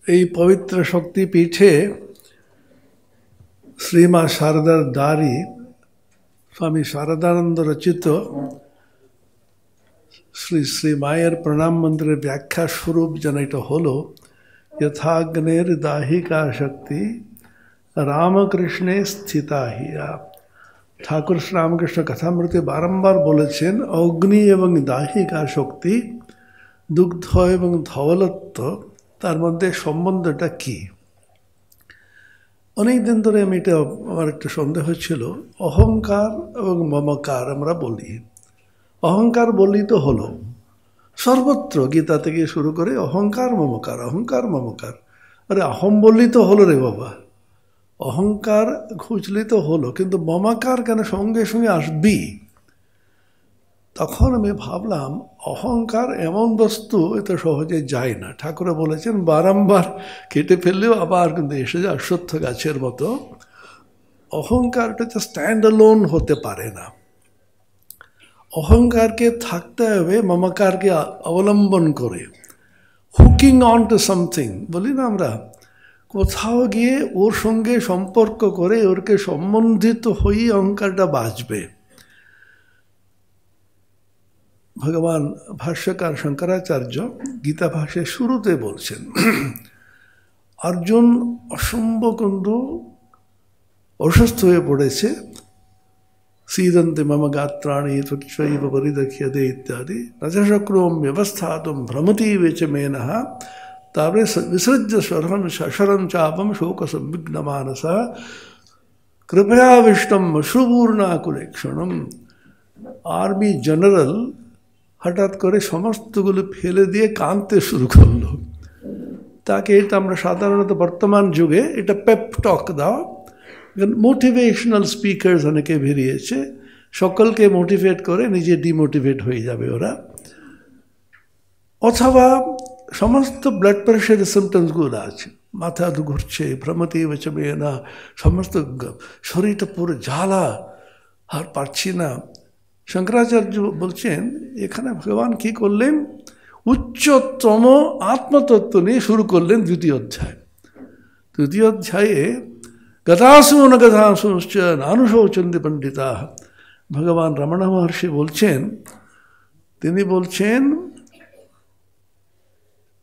এই পবিত্র শক্তিপীঠে শ্রীমা শারদার দ্বারী স্বামী শারদানন্দ রচিত শ্রী শ্রী মায়ের প্রণাম মন্ত্রের ব্যাখ্যা স্বরূপ যেন এটা হলো, যথাগ্নের দাহিকা শক্তি রামকৃষ্ণে স্থিতা হিয়া। ঠাকুর শ্রীরামকৃষ্ণ কথামৃতে বারংবার বলেছেন, অগ্নি এবং দাহিকা শক্তি, দুগ্ধ এবং ধবলত্ব, তার মধ্যে সম্বন্ধটা কি? অনেক দিন ধরে আমি এটা আমার একটা সন্দেহ ছিল। অহংকার এবং মমকার আমরা বলি, অহংকার বললেই তো হলো, সর্বত্র গীতা থেকে শুরু করে অহংকার মমকার, অহংকার মমকার। আরে অহম বললেই তো হলো রে বাবা, অহংকার খুঁজলেই তো হলো, কিন্তু মমকার কেন সঙ্গে সঙ্গে আসবি? তখন আমি ভাবলাম অহংকার এমন বস্তু এত সহজে যায় না। ঠাকুরে বলেছেন বারংবার কেটে ফেললেও আবার কিন্তু এসে যায় অশ্বত্থ গাছের মতো। অহংকারটা তো স্ট্যান্ড অ্যালোন হতে পারে না, অহংকারকে থাকতে হবে মমকারকে অবলম্বন করে, হুকিং অন টু সামথিং বলি না আমরা, কোথাও গিয়ে ওর সঙ্গে সম্পর্ক করে ওরকে সম্বন্ধিত হয়ে অহংকারটা বাঁচবে। ভগবান ভাষ্যকার শঙ্করাচার্য গীতা ভাষ্যের শুরুতে বলছেন, অর্জুন অসম্ভবকুণ্ড অসুস্থ হয়ে পড়েছে, सीदन्ति मम गात्राणि त्वच्चैव परिदक्ष्यते इत्यादि रजशक्रों व्यवस्थातुं भ्रमति वेच मेनः तावरे विसृज्य शशरं चापं शोकसंविघ्नमानसः कृपयाविष्टं अश्रुपूर्णाकुलेक्षणम्। आर्मी जनरल হঠাৎ করে সমস্তগুলো ফেলে দিয়ে কাঁদতে শুরু করলো। তাকে এটা আমরা সাধারণত বর্তমান যুগে এটা পেপ টক দাও, মোটিভেশনাল স্পিকার্স অনেকে বেরিয়েছে, সকলকে মোটিভেট করে নিজে ডিমোটিভেট হয়ে যাবে ওরা। অথবা সমস্ত ব্লাড প্রেশারের সিমটমসগুলো আছে, মাথা ঘুরছে, ভ্রমতি বেচবে না, সমস্ত শরীরটা পুরো জ্বালা, আর পারছি না। শঙ্করাচার্য বলছেন এখানে ভগবান কি করলেন, উচ্চতম আত্মতত্ত্ব নিয়ে শুরু করলেন দ্বিতীয় অধ্যায়। তৃতীয় অধ্যায়ে গতাসু ন গতাসুশ্চ নানুশোচন্তি পণ্ডিতা, ভগবান রমণ মহর্ষি বলছেন, তিনি বলছেন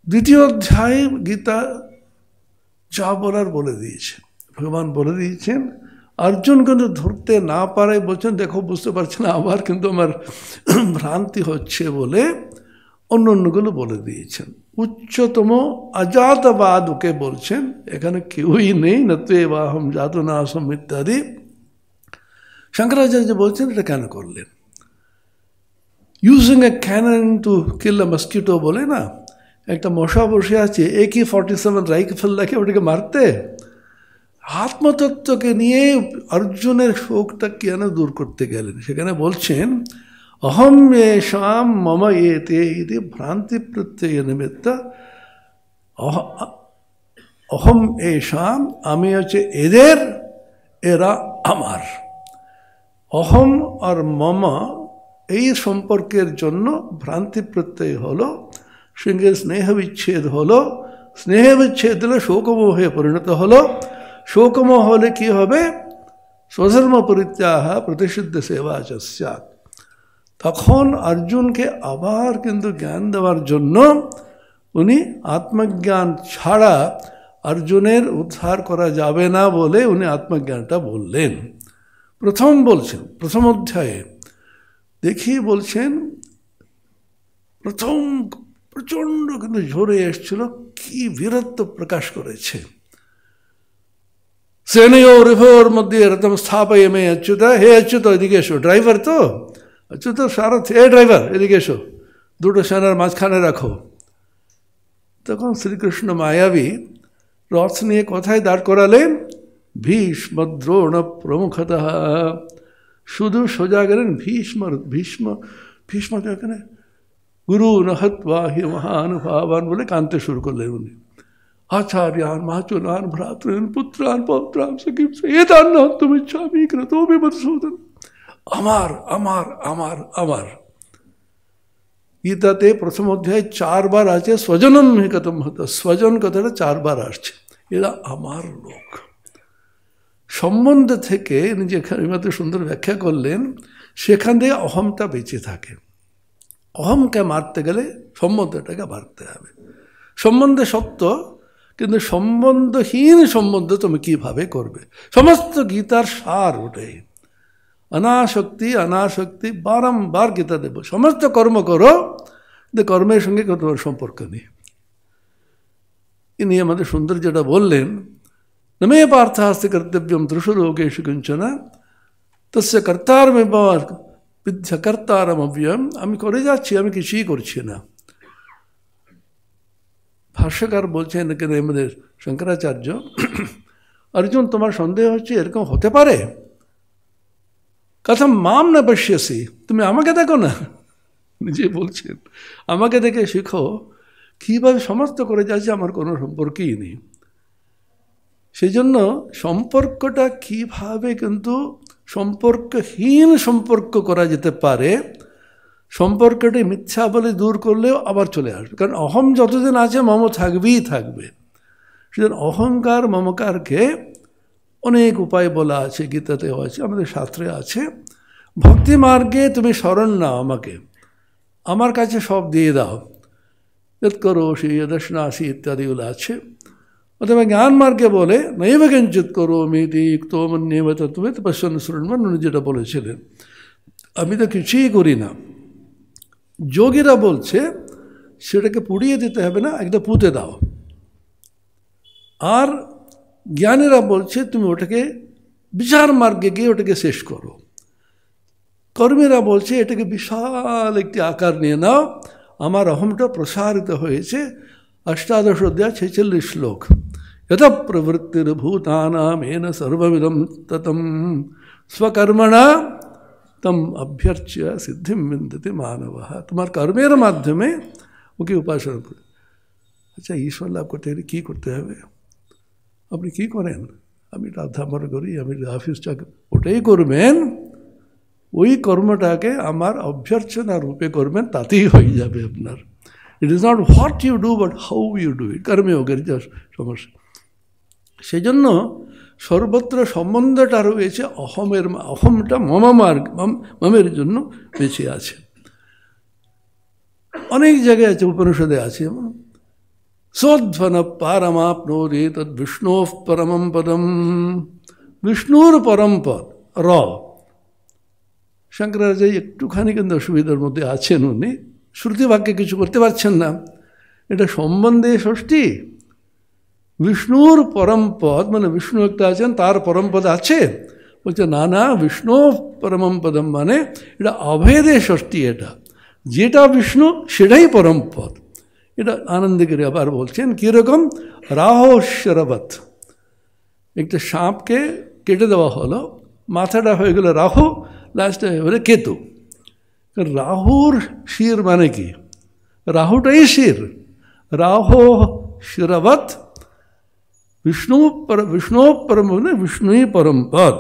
দ্বিতীয় অধ্যায়ে গীতা যা বলার বলে দিয়েছেন, ভগবান বলে দিয়েছেন। অর্জুন কিন্তু ধরতে না পারে, বলছেন দেখো বুঝতে পারছি না, আবার কিন্তু আমার ভ্রান্তি হচ্ছে বলে অন্য অন্যগুলো বলে দিয়েছেন। উচ্চতম অজাতবাদ ওকে বলছেন, এখানে কেউই নেই, নত্বে বাহম জাত নাসম ইত্যাদি। শঙ্করাচার্য বলছেন এটা কেন করলেন? Using a cannon to kill a mosquito বলে না, একটা মশা বসে আছে, AK-47 রাইফেল রাখে ওটাকে মারতে। আত্মতত্ত্বকে নিয়ে অর্জুনের শোকটা কেন দূর করতে গেলেন? সেখানে বলছেন অহম এষাম মম এতে ইতি ভ্রান্তি প্রত্যয় নিমিত্ত, অহম এষাম আমি হচ্ছে এদের, এরা আমার। অহম আর মম এই সম্পর্কের জন্য ভ্রান্তি প্রত্যয় হলো, সঙ্গে স্নেহ বিচ্ছেদ হলো, স্নেহ বিচ্ছেদ হলে শোকমোহে পরিণত হলো, শোকমোহ হলে কি হবে? স্বধর্ম পরিত্যাগ প্রতিষিদ্ধ সেবা স্যাৎ। তখন অর্জুনকে আবার কিন্তু জ্ঞান দেওয়ার জন্য উনি আত্মজ্ঞান ছাড়া অর্জুনের উদ্ধার করা যাবে না বলে উনি আত্মজ্ঞানটা বললেন। প্রথম বলছেন প্রথম অধ্যায়ে দেখি বলছেন, প্রথম প্রচণ্ড কিন্তু ঝরে এসছিল, কি বীরত্ব প্রকাশ করেছে। সেনয়োর মধ্যে রথম স্থাপয় মে অচ্যুত, হে অচ্যুত এদিকে এসো, ড্রাইভার তো অচ্যুত সারথ, হে ড্রাইভার এদিকে এসো, দুটো সেনার মাঝখানে রাখো। তখন শ্রীকৃষ্ণ মায়াবী রথ নিয়ে কোথায় দাঁড় করালেন? ভীষ্ম দ্রোণ প্রমুখতঃ। শুধু সোজা গেলেন ভীষ্ম এখানে গুরু নহত্বা হি মহানুভাবান বলে কাঁদতে শুরু করলেন উনি। আচার্যান মাচুলান ভ্রাতৃন পুত্রান পৌত্রান সখীম এতান নহন্তুম ইচ্ছামি ক্রতোমি মধুসূদন। আমার আমার আমার আমার। গীতাতে প্রথম অধ্যায় 4 বার আছে স্বজনম হি কথম হত, স্বজন কথাটা 4 বার আসছে। এরা আমার লোক। সম্বন্ধ থেকে যেখানে মাত্র সুন্দর ব্যাখ্যা করলেন, সেখান থেকে অহমটা বেঁচে থাকে। অহমকে মারতে গেলে সম্বন্ধটাকে মারতে হবে। সম্বন্ধে সত্য, কিন্তু সম্বন্ধহীন সম্বন্ধ তুমি কীভাবে করবে? সমস্ত গীতার সার ওটাই। অনাসক্তি অনাসক্তি বারংবার গীতা দেব। সমস্ত কর্ম করো, কিন্তু কর্মের সঙ্গে তোমার সম্পর্ক নেই। ইনি আমাদের সুন্দর যেটা বললেন, নমে পার্থাস্তে কর্তব্যম ত্রিষু লোকেষু কিঞ্চন তস্য কর্তারমেব বিদ্যা কর্তারম অব্যয়ম। আমি করে যাচ্ছি, আমি কিছুই করছি না। ভাষ্যকার বলছেন এখানে আমাদের শঙ্করাচার্য, অর্জুন তোমার সন্দেহ হচ্ছে এরকম হতে পারে? কথম মাম না পশ্যসি, তুমি আমাকে দেখো না। নিজে বলছেন আমাকে দেখে শিখো, কীভাবে সমস্ত করে যাচ্ছে, আমার কোনো সম্পর্কই নেই। সেই জন্য সম্পর্কটা কীভাবে কিন্তু সম্পর্কহীন সম্পর্ক করা যেতে পারে, সম্পর্কটি মিথ্যা বলে দূর করলেও আবার চলে আসবে। কারণ অহম যতদিন আছে মম থাকবেই থাকবে। সেজন্য অহংকার মমকারকে অনেক উপায় বলা আছে, গীতাতেও আছে, আমাদের শাস্ত্রে আছে। ভক্তি মার্গে তুমি শরণ নাও আমাকে, আমার কাছে সব দিয়ে দাও, যৎ করোষি যদশ্নাসি ইত্যাদিগুলো আছে। অথবা জ্ঞান মার্গে বলে নৈব কিঞ্চিৎ করোমি ইতি মন্যেব তত্ত্ববিৎ পশ্যন শৃণ্বন, উনি যেটা বলেছিলেন, আমি তো কিছুই করি না। যোগীরা বলছে সেটাকে পুড়িয়ে দিতে হবে না, একদম পুঁতে দাও। আর জ্ঞানীরা বলছে তুমি ওটাকে বিচার মার্গে গিয়ে ওটাকে শেষ করো। কর্মীরা বলছে এটাকে বিশাল একটি আকার নিয়ে নাও। আমার অহমটা প্রসারিত হয়েছে 18 অধ্যায় 46 শ্লোক। যত প্রবৃত্তির ভূতানাম এন সর্বমিদম ততম স্বকর্মণা তম অভ্যর্চ্য সিদ্ধিম বিন্দতি মানব। তোমার কর্মের মাধ্যমে ওকে উপাসনা করে। আচ্ছা, ঈশ্বর লাভ করতে হলে কী করতে হবে? আপনি কি করেন? আমি রাধামার করি, আমি অফিস চাকরি, ওটাই করবেন। ওই কর্মটাকে আমার অভ্যর্চনা রূপে করবেন, তাতেই হয়ে যাবে আপনার। It is not what you do but how you do it. কর্মযোগের যা সমস্যা, সেই জন্য সর্বত্র সম্বন্ধটা রয়েছে অহমের। অহমটা মমের জন্য বেঁচে আছে। অনেক জায়গায় আছে, উপনিষদে আছে। সোধ্বন পারমাপ্নোতি তদ বিষ্ণোঃ পরমম পদম। বিষ্ণুর পরম পদ র। শঙ্করাচার্য একটুখানি কিন্তু অসুবিধার মধ্যে আছেন। উনি শ্রুতি বাক্যে কিছু করতে পারছেন না। এটা সম্বন্ধে ষষ্ঠী। বিষ্ণুর পরম পদ মানে বিষ্ণু একটা আছেন, তার পরম পদ আছে। বলছে না না, বিষ্ণু পরমম পদম মানে এটা অভেদে ষষ্ঠী। এটা যেটা বিষ্ণু সেটাই পরম পদ। এটা আনন্দগিরি আবার বলছেন কীরকম, রাহোশ্বরবৎ। একটা সাপকে কেটে দেওয়া হলো, মাথাটা হয়ে গেল রাহু, লাস্টে হয়ে গেল কেতু। রাহুর শির মানে কি? রাহুটাই শির। রাহো শিরবৎ বিষ্ণু পরম মানে বিষ্ণুই পরম পদ।